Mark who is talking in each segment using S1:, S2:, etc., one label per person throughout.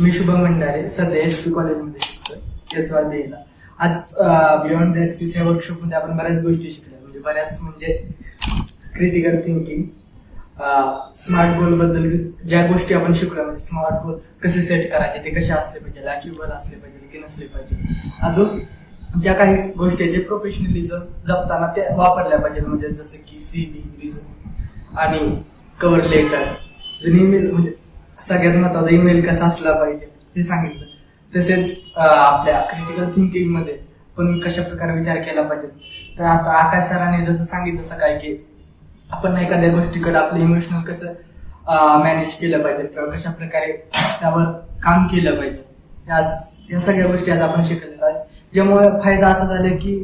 S1: मी शुभम भंडारे, सध्या एसपी कॉलेजमध्ये शिकतोय SYBA ला. आज बियॉन्ड द ऍक्सिस या वर्कशॉपमध्ये आपण बऱ्याच गोष्टी शिकल्या. म्हणजे क्रिटिकल थिंकिंग, स्मार्ट गोल बद्दल ज्या गोष्टी आपण शिकलो, म्हणजे स्मार्ट गोल कसे सेट करायचे, ते कसे असले पाहिजे, अचिव्हेबल असले पाहिजे की नसले पाहिजे. अजून ज्या काही गोष्टी जे प्रोफेशनलिझम जपताना ते वापरल्या पाहिजे, म्हणजे जसं की CV, रिझ्यूम आणि कव्हर लेटर. ईमेल म्हणजे सगळ्यात महत्वाचा ईमेल कसा असला पाहिजे हे सांगितलं. तसेच आपल्या क्रिटिकल थिंकिंग मध्ये पण कशा प्रकारे विचार केला पाहिजे. तर आता आकाश सरांनी जसं सांगितलं सकाळी की आपण एखाद्या गोष्टीकडे आपलं इमोशनल कसं मॅनेज केलं पाहिजे किंवा कशा प्रकारे त्यावर काम केलं पाहिजे, या सगळ्या गोष्टी आज आपण शिकलेल्या आहेत. ज्यामुळे फायदा असा झाला की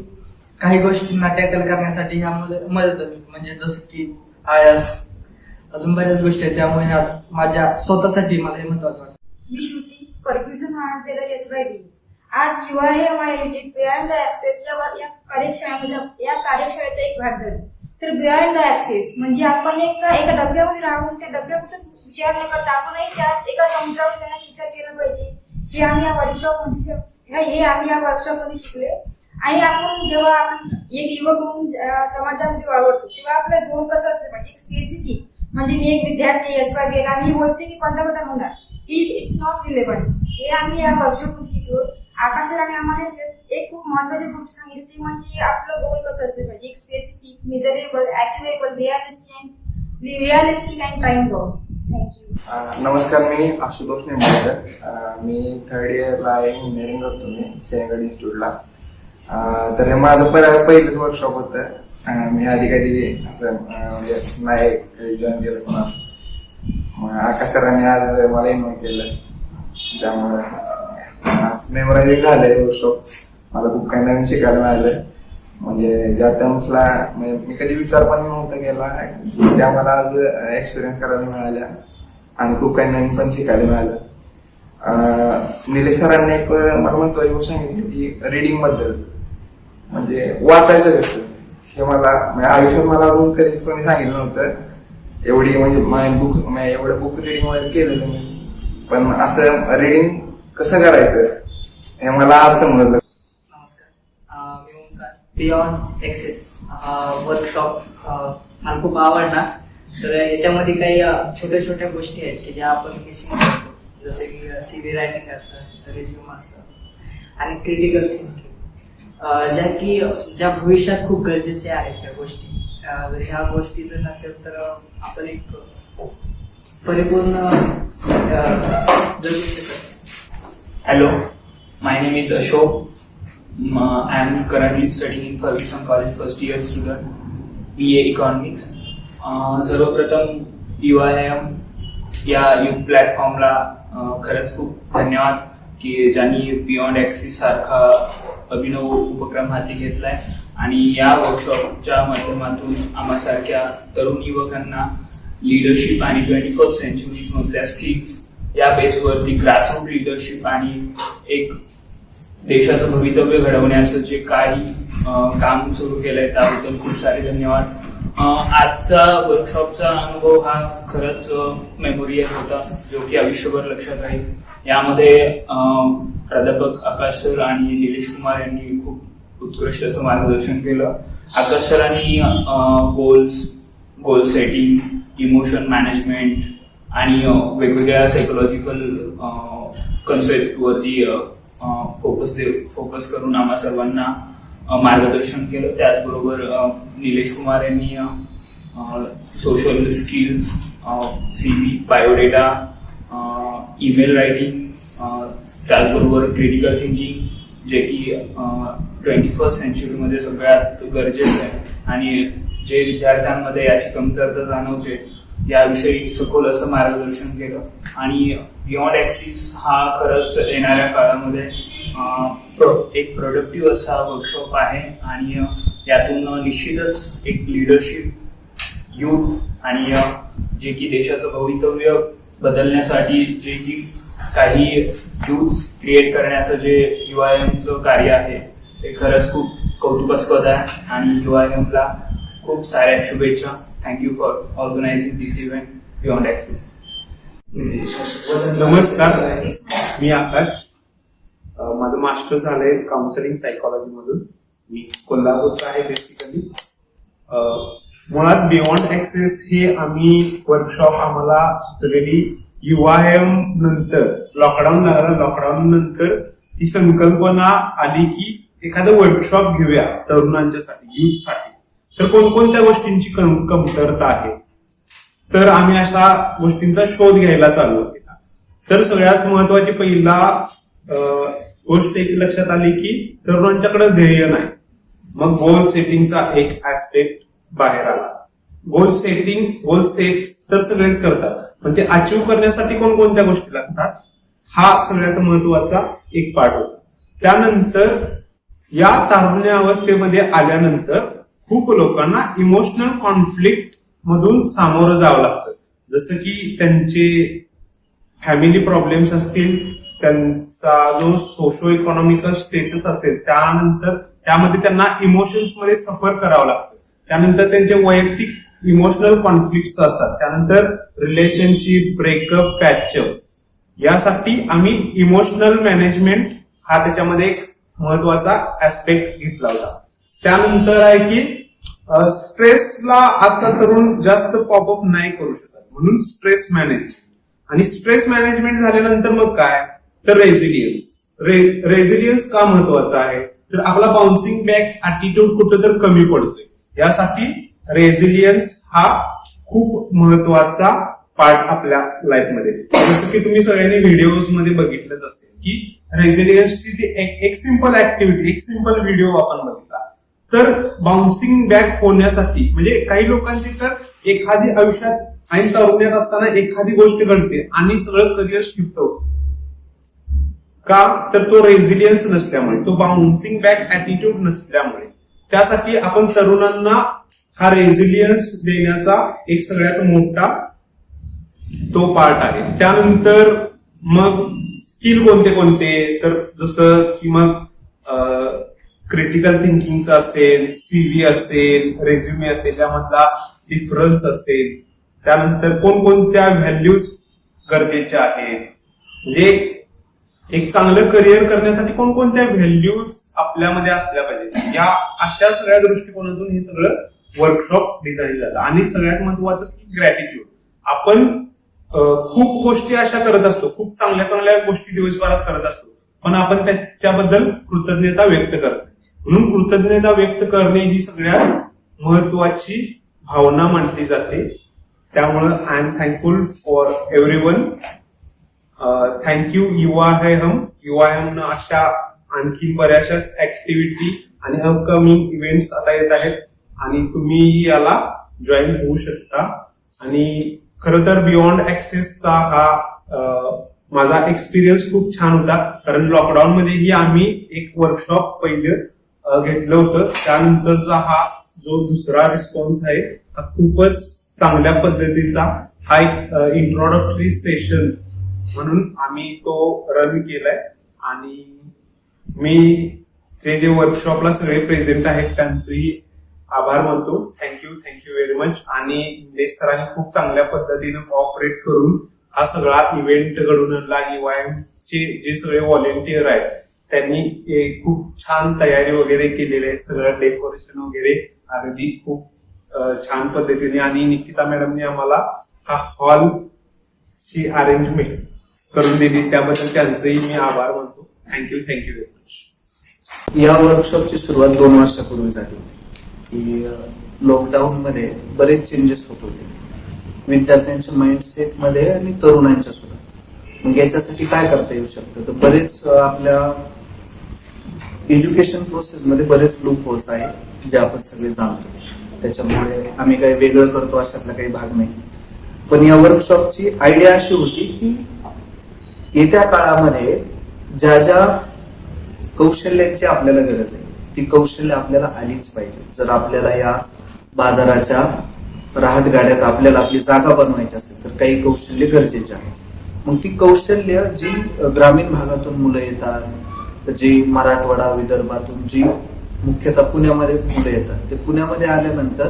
S1: काही गोष्टींना टॅकल करण्यासाठी ह्यामध्ये मदत होईल, म्हणजे जसं की आयस, अजून बऱ्याच गोष्टी आहेत. त्यामुळे ह्या माझ्या स्वतःसाठी मला हे महत्वाचं वाटतं.
S2: मी श्रुती, परफ्युजन महाविद्यालय SYBA. आज UIM आयोजित बियॉन्ड द ऍक्सेस या कार्यशाळेचा एक भाग झाला. तर बियॉन्ड द ऍक्सेस म्हणजे आपण एका डब्यामध्ये राहून त्या डब्याबद्दल विचार न करता आपणही त्या एका समुद्रावर त्यांना विचार केला पाहिजे. हे आम्ही या वर्कशॉपमध्ये शिकले. आणि आपण जेव्हा आपण एक युवक म्हणून समाजामध्ये वावरतो तेव्हा आपलं गोल कसं असलं पाहिजे, एक स्पेसिफिक. म्हणजे मी एक विद्यार्थी SYBA ला मी बोलते की पंतप्रधान होणार, इट्स नॉट रिलेव्हंट. हे आम्ही या वर्कशॉपमध्ये शिकलो. आकाश सरांनी आम्हाला एक खूप महत्वाची गोष्ट सांगितली, ती म्हणजे आपलं गोल कसं असलं पाहिजे, एक specific, measurable, achievable, realistic and time bound. Thank you.
S3: नमस्कार, मी आशुतोष निंबाळकर. मी 3rd इयरला आहे, इंजिनिअरिंग करतो मी सिंहगड इन्स्टिट्यूटला. तर हे माझं पहिलंच वर्कशॉप होतं. मी आधी कधी असं म्हणजे नाही जॉईन केलं कोणा. मग आकाश सरांनी आज मला इन्व्हाइट केलं, त्यामुळे मेमोरायझिंग झालंय वर्कशॉप. मला खूप काही नवीन शिकायला मिळालं. म्हणजे ज्या टर्म्सला मी कधी विचार पण नव्हता केला, त्या मला आज एक्सपिरियन्स करायला मिळाल्या आणि खूप काही नवीन पण शिकायला मिळालं. निलेश सरांनी एक मला म्हणतो सांगितलं की रिडिंग बद्दल, म्हणजे वाचायचं कसं, हे मला आयुष्यात मला अजून कधीच कोणी सांगितलं नव्हतं. एवढी म्हणजे एवढं बुक रिडिंग वगैरे केलेलं मी, पण असं रिडिंग कसं करायचं हे मला आज समजलं.
S1: नमस्कार, मी ओंकार. बियॉन्ड ऍक्सेस वर्कशॉप मला खूप आवडला. तर याच्यामध्ये काही छोट्या छोट्या गोष्टी आहेत की ज्या आपण मिसिंग करतो, जसे की CV रायटिंग असतं, रिझ्यूम असतं आणि क्रिटिकल थिंकिंग, ज्या भविष्यात खूप गरजेचे आहेत त्या गोष्टी. जर ह्या गोष्टी जर नसेल तर आपण एक परिपूर्ण जगू शकत.
S4: Hello, my name is Ashok. I am currently studying in Ferguson College, first year student, BA Economics. सर्वप्रथम UIM या युथ प्लॅटफॉर्मला खरंच खूप धन्यवाद की ज्यांनी बियॉन्ड ऍक्सिस सारखा अभिनव उपक्रम हाती घेतलाय आणि या वर्कशॉपच्या माध्यमातून आम्हासारख्या तरुण युवकांना लीडरशिप आणि 21st सेंचुरीज मधल्या स्किल्स या बेसवरती ग्रासरूट लीडरशिप आणि एक देशाचं भवितव्य घडवण्याचं जे काही काम सुरू केलंय त्याबद्दल खूप सारे धन्यवाद. आजचा वर्कशॉपचा अनुभव हा खरंच मेमोरियल होता, जो की आयुष्यभर लक्षात राहील. यामध्ये प्राध्यापक आकाश सर आणि निलेश कुमार यांनी खूप उत्कृष्ट असं मार्गदर्शन केलं. आकाश सरांनी गोल सेटिंग, इमोशन मॅनेजमेंट आणि वेगवेगळ्या सायकोलॉजिकल कन्सेप्ट वरती फोकस करून आम्हा सर्वांना मार्गदर्शन केलं. त्याचबरोबर निलेश कुमार यांनी social skills, CV, biodata, email writing, त्याचबरोबर क्रिटिकल थिंकिंग, जे की 21st सेंचुरीमध्ये सगळ्यात गरजेचं आहे आणि जे विद्यार्थ्यांमध्ये याची कमतरता जाणवते याविषयी सखोल असं मार्गदर्शन केलं. आणि बियॉन्ड ऍक्सिस हा खरंच येणाऱ्या काळामध्ये एक प्रोडक्टिव्ह असा वर्कशॉप आहे आणि यातून निश्चितच एक लीडरशिप, युथ आणि जे की देशाचं भवितव्य बदलण्यासाठी जे की काही युथ क्रिएट करण्याचं जे UIMचं कार्य आहे ते खरंच खूप कौतुकास्पद आहे आणि UIMला खूप साऱ्या शुभेच्छा. Thank you for organizing this event beyond access.
S5: नमस्कार, मी आकाश. माझं मास्टर झालंय काउन्सिलिंग सायकोलॉजी मधून. मी कोल्हापूरचा आहे बेसिकली. मुळात बियॉन्ड ऍक्सेस हे आम्ही वर्कशॉप आम्हाला सुचलेली युवाएम नंतर लॉकडाऊन लागला. लॉकडाऊन नंतर ही संकल्पना आली की एखादं वर्कशॉप घेऊया तरुणांच्यासाठी, युथसाठी. तर कोणकोणत्या गोष्टींची कमतरता आहे, तर आम्ही अशा गोष्टींचा शोध घ्यायला चालू केला. तर सगळ्यात महत्वाची पहिला गोष्ट एक लक्षात आली की तरुणांच्याकडे ध्येय नाही. मग गोल सेटिंगचा एक ऍस्पेक्ट बाहेर आला. गोल सेट तर सगळेच करतात, पण ते अचीव्ह करण्यासाठी कोणकोणत्या गोष्टी लागतात हा सगळ्यात महत्वाचा एक पार्ट होता. त्यानंतर या तारुण्य अवस्थेमध्ये आल्यानंतर खूप लोकांना इमोशनल कॉन्फ्लिक्ट मधून सामोरं जावं लागतं. जसं की त्यांचे फॅमिली प्रॉब्लेम्स असतील, त्यांचा जो सोशो इकॉनॉमिकल स्टेटस असेल, त्यानंतर त्यामध्ये त्यांना इमोशन्स मध्ये सफर करावं लागतं. त्यानंतर त्यांचे वैयक्तिक इमोशनल कॉन्फ्लिक्ट असतात. त्यानंतर रिलेशनशिप, ब्रेकअप, पॅचअप. यासाठी आम्ही इमोशनल मॅनेजमेंट हा त्याच्यामध्ये एक महत्वाचा ऍस्पेक्ट घेतला होता. त्यानंतर आहे की स्ट्रेसला आजचा तरुण जास्त पॉपअप नाही करू शकत, म्हणून स्ट्रेस मॅनेजमेंट. आणि स्ट्रेस मॅनेजमेंट झाल्यानंतर मग काय, तर रेझिलियन्स. रेझिलियन्स का महत्वाचा आहे, तर आपला बाउन्सिंग बॅक ऍटिट्यूड कुठं तर कमी पडतोय. यासाठी रेझिलियन्स हा खूप महत्वाचा पार्ट आपल्या लाईफमध्ये. जसं की तुम्ही सगळ्यांनी व्हिडिओज मध्ये बघितलंच असेल की रेझिलियन्सची एक सिंपल ऍक्टिव्हिटी, एक सिंपल व्हिडिओ आपण बघितला. तर बाउन्सिंग बॅक होण्यासाठी म्हणजे काही लोकांची तर एखादी आयुष्यात आणि तरुण्यात असताना एखादी गोष्ट घडते आणि सगळं करिअर शिफ्ट होतं. का, तर तो रेझिलियन्स नसल्यामुळे, तो बाउन्सिंग बॅक ऍटिट्यूड नसल्यामुळे. त्यासाठी आपण तरुणांना हा रेझिलियन्स देण्याचा एक सगळ्यात मोठा तो पार्ट आहे. त्यानंतर मग स्किल कोणते कोणते, तर जसं की मग क्रिटिकल थिंकिंगचं असेल, सीव्ही असेल, रेझ्युमे असेल, त्यामधला डिफरन्स असेल. त्यानंतर कोणकोणत्या व्हॅल्यूज गरजेच्या आहेत, म्हणजे एक चांगलं करिअर करण्यासाठी कोणकोणत्या व्हॅल्यूज आपल्यामध्ये असल्या पाहिजे. या अशा सगळ्या दृष्टिकोनातून हे सगळं वर्कशॉप डिझाईन झालं. आणि सगळ्यात महत्वाचं की ग्रॅटिट्यूड. आपण खूप गोष्टी अशा करत असतो, खूप चांगल्या चांगल्या गोष्टी दिवसभरात करत असतो, पण आपण त्याच्याबद्दल कृतज्ञता व्यक्त करत नाही. म्हणून कृतज्ञता व्यक्त करणे ही सगळ्यात महत्वाची भावना मानली जाते. त्यामुळं I am thankful for everyone. Thank you युवा है हम. युवा है हम अशा आणखी बऱ्याचशाच ऍक्टिव्हिटी आणि अपकमिंग इव्हेंट्स आता येत आहेत आणि तुम्ही याला जॉईन होऊ शकता. आणि खरं तर बियॉन्ड ऍक्सेसचा हा माझा एक्सपिरियन्स खूप छान होता, कारण लॉकडाऊन मध्येही आम्ही एक वर्कशॉप पहिलं घेतलं होतं. त्यानंतरचा हा जो दुसरा रिस्पॉन्स आहे हा खूपच चांगल्या पद्धतीचा. हा एक इंट्रोडक्टरी सेशन म्हणून आम्ही तो रन केलाय. आणि मी जे वर्कशॉपला सगळे प्रेझेंट आहेत त्यांचेही आभार मानतो. Thank you very much. आणि निलेश सरांनी खूप चांगल्या पद्धतीने कॉपरेट करून हा सगळा इव्हेंट घडून आणला. युवाएम चे जे सगळे व्हॉलेंटियर आहेत त्यांनी खूप छान तयारी वगैरे केलेली आहे, सगळं डेकोरेशन वगैरे अगदी खूप छान पद्धतीने. आणि निकिता मॅडमने आम्हाला हा हॉल ची अरेंजमेंट करून दिली, त्याबद्दल त्यांचेही मी आभार मानतो. Thank you very much.
S6: या वर्कशॉपची सुरुवात 2 वर्षापूर्वी झाली की लॉकडाऊन मध्ये बरेच चेंजेस होत होते विद्यार्थ्यांच्या माइंडसेट मध्ये आणि तरुणांच्या सुद्धा. मग याच्यासाठी काय करता येऊ शकतं, तर बरेच आपल्या एज्युकेशन प्रोसेस मध्ये बरेच लूप होल्स आहे जे आपण सगळे जाणतो. त्याच्यामुळे आम्ही काही वेगळं करतो अशातला काही भाग नाही. पण या वर्कशॉपची आयडिया अशी होती की येत्या काळामध्ये ज्या ज्या कौशल्यांची आपल्याला गरज आहे ती कौशल्य आपल्याला आलीच पाहिजे. जर आपल्याला या बाजाराच्या रहाटगाड्यात आपल्याला आपली जागा बनवायची असेल तर काही कौशल्य गरजेचे आहे. मग ती कौशल्य जी ग्रामीण भागातून मुलं येतात, जी मराठवाडा विदर्भातून, जी मुख्यतः पुण्यामध्ये मुलं येतात, ते पुण्यामध्ये आल्यानंतर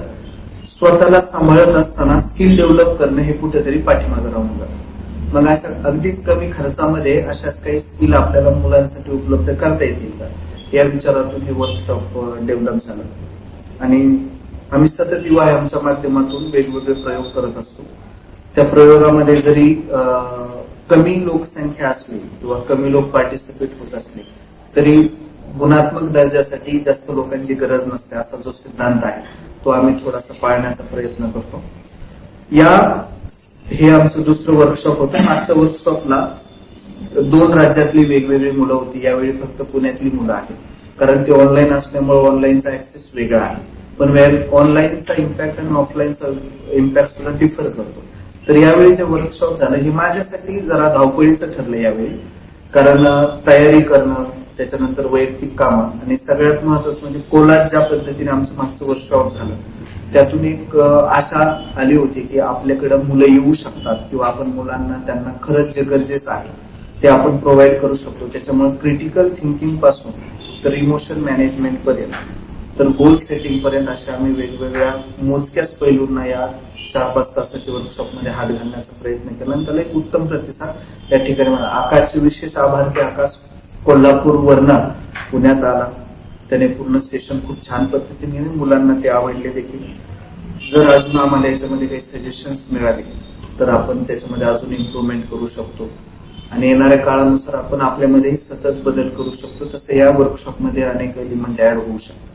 S6: स्वतःला सांभाळत असताना स्किल डेव्हलप करणं हे कुठेतरी पाठीमागे राहून जातं. मग अशा अगदीच कमी खर्चामध्ये अशाच काही स्किल आपल्याला मुलांसाठी उपलब्ध करता येतील का, या विचारातून हे वर्कशॉप डेव्हलप झालं. आणि आम्ही सतत युवा आमच्या माध्यमातून वेगवेगळे प्रयोग करत असतो. त्या प्रयोगामध्ये जरी कमी लोकसंख्या असली किंवा कमी लोक पार्टिसिपेट होत असले तरी गुणात्मक दर्जासाठी जास्त लोकांची गरज नसते असा जो सिद्धांत आहे तो आम्ही थोडासा पाळण्याचा प्रयत्न करतो. हे आमचं दुसरं वर्कशॉप होतं. मागच्या वर्कशॉपला 2 राज्यातली वेगवेगळी मुलं होती. यावेळी फक्त पुण्यातली मुलं आहेत, कारण ते ऑनलाईन असल्यामुळे ऑनलाईनचा ऍक्सेस वेगळा आहे. पण ऑनलाईनचा इम्पॅक्ट आणि ऑफलाईनचा इम्पॅक्ट सुद्धा डिफर करतो. तर यावेळी जे वर्कशॉप झालं हे माझ्यासाठी जरा धावपळीचं ठरलं यावेळी, कारण तयारी करणं, त्याच्यानंतर वैयक्तिक कामं आणि सगळ्यात महत्वाचं म्हणजे कोलाज ज्या पद्धतीने आमचं मागचं वर्कशॉप झालं त्यातून एक आशा आली होती की आपल्याकडे मुलं येऊ शकतात किंवा आपण मुलांना त्यांना खरंच जे गरजेचं आहे ते आपण प्रोव्हाइड करू शकतो. त्याच्यामुळे क्रिटिकल थिंकिंग पासून तर इमोशन मॅनेजमेंट पर्यंत तर गोल सेटिंग पर्यंत अशा आम्ही वेगवेगळ्या मोजक्याच पैलूंना या 4-5 तासाच्या वर्कशॉपमध्ये हात घालण्याचा प्रयत्न केला आणि त्याला एक उत्तम प्रतिसाद या ठिकाणी मिळाला. आकाशचे विशेष आभार की आकाश कोल्हापूरवरनं पुण्यात आला. त्याने पूर्ण सेशन खूप छान पद्धतीने मुलांना ते आवडले देखील. जर अजून आम्हाला याच्यामध्ये काही सजेशन्स मिळाले तर आपण त्याच्यामध्ये अजून इम्प्रूव्हमेंट करू शकतो आणि येणाऱ्या काळानुसार आपण आपल्यामध्येही सतत बदल करू शकतो. तसं या वर्कशॉपमध्ये अनेक एलिमेंट ऍड होऊ शकतात.